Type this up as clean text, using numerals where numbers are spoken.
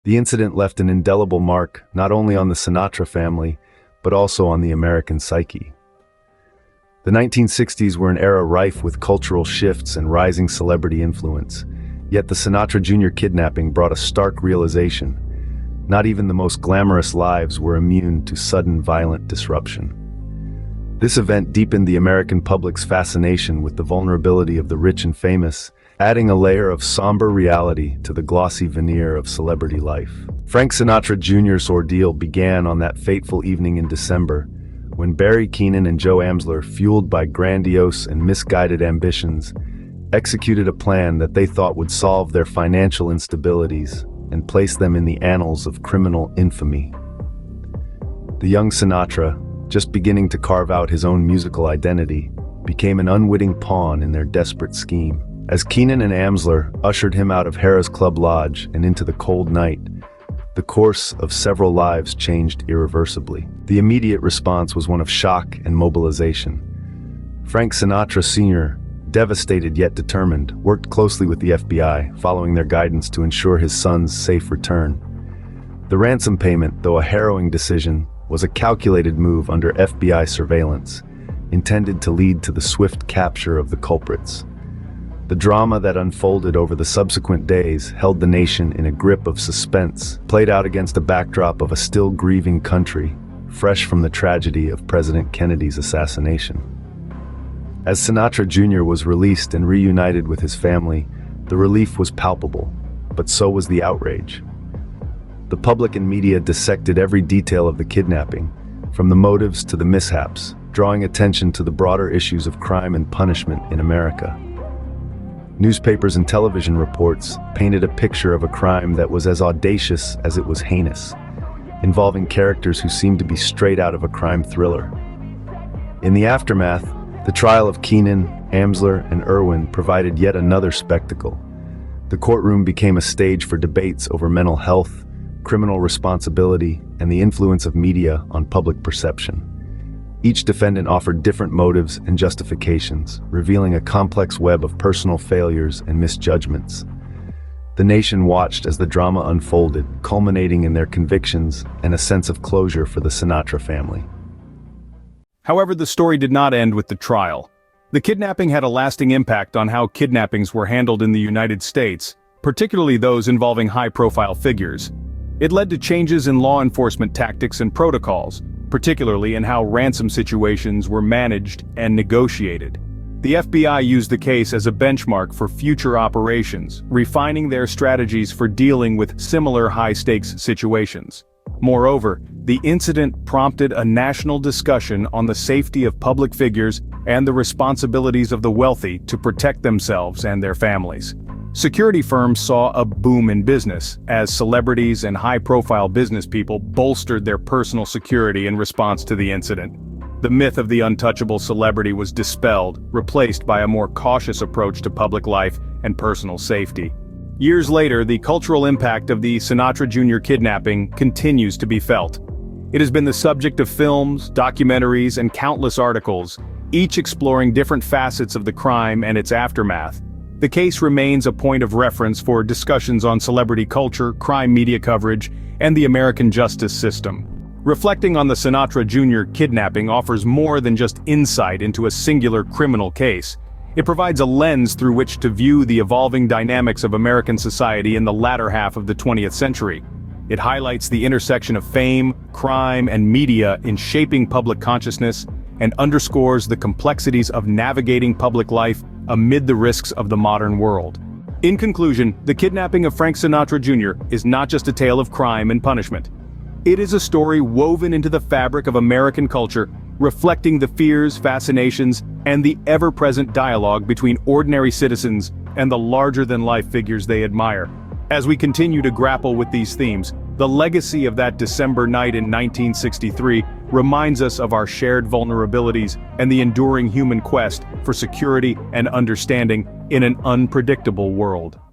The incident left an indelible mark not only on the Sinatra family, but also on the American psyche. The 1960s were an era rife with cultural shifts and rising celebrity influence, yet the Sinatra Jr. kidnapping brought a stark realization: not even the most glamorous lives were immune to sudden violent disruption. This event deepened the American public's fascination with the vulnerability of the rich and famous, adding a layer of somber reality to the glossy veneer of celebrity life. Frank Sinatra Jr.'s ordeal began on that fateful evening in December, when Barry Keenan and Joe Amsler, fueled by grandiose and misguided ambitions, executed a plan that they thought would solve their financial instabilities and place them in the annals of criminal infamy. The young Sinatra, just beginning to carve out his own musical identity, became an unwitting pawn in their desperate scheme. As Keenan and Amsler ushered him out of Harrah's Club Lodge and into the cold night, the course of several lives changed irreversibly. The immediate response was one of shock and mobilization. Frank Sinatra Sr., devastated yet determined, worked closely with the FBI, following their guidance to ensure his son's safe return. The ransom payment, though a harrowing decision, was a calculated move under FBI surveillance, intended to lead to the swift capture of the culprits. The drama that unfolded over the subsequent days held the nation in a grip of suspense, played out against a backdrop of a still grieving country, fresh from the tragedy of President Kennedy's assassination. As Sinatra Jr. was released and reunited with his family, the relief was palpable, but so was the outrage. The public and media dissected every detail of the kidnapping, from the motives to the mishaps, drawing attention to the broader issues of crime and punishment in America. Newspapers and television reports painted a picture of a crime that was as audacious as it was heinous, involving characters who seemed to be straight out of a crime thriller. In the aftermath, the trial of Keenan, Amsler, and Irwin provided yet another spectacle. The courtroom became a stage for debates over mental health, criminal responsibility, and the influence of media on public perception. Each defendant offered different motives and justifications, revealing a complex web of personal failures and misjudgments. The nation watched as the drama unfolded, culminating in their convictions and a sense of closure for the Sinatra family. However, the story did not end with the trial. The kidnapping had a lasting impact on how kidnappings were handled in the United States, particularly those involving high-profile figures. It led to changes in law enforcement tactics and protocols, particularly in how ransom situations were managed and negotiated. The FBI used the case as a benchmark for future operations, refining their strategies for dealing with similar high-stakes situations. Moreover, the incident prompted a national discussion on the safety of public figures and the responsibilities of the wealthy to protect themselves and their families. Security firms saw a boom in business, as celebrities and high-profile business people bolstered their personal security in response to the incident. The myth of the untouchable celebrity was dispelled, replaced by a more cautious approach to public life and personal safety. Years later, the cultural impact of the Sinatra Jr. kidnapping continues to be felt. It has been the subject of films, documentaries, and countless articles, each exploring different facets of the crime and its aftermath. The case remains a point of reference for discussions on celebrity culture, crime media coverage, and the American justice system. Reflecting on the Sinatra Jr. kidnapping offers more than just insight into a singular criminal case. It provides a lens through which to view the evolving dynamics of American society in the latter half of the 20th century. It highlights the intersection of fame, crime, and media in shaping public consciousness, and underscores the complexities of navigating public life amid the risks of the modern world. In conclusion, the kidnapping of Frank Sinatra Jr. is not just a tale of crime and punishment. It is a story woven into the fabric of American culture, reflecting the fears, fascinations, and the ever-present dialogue between ordinary citizens and the larger-than-life figures they admire. As we continue to grapple with these themes, the legacy of that December night in 1963 reminds us of our shared vulnerabilities and the enduring human quest for security and understanding in an unpredictable world.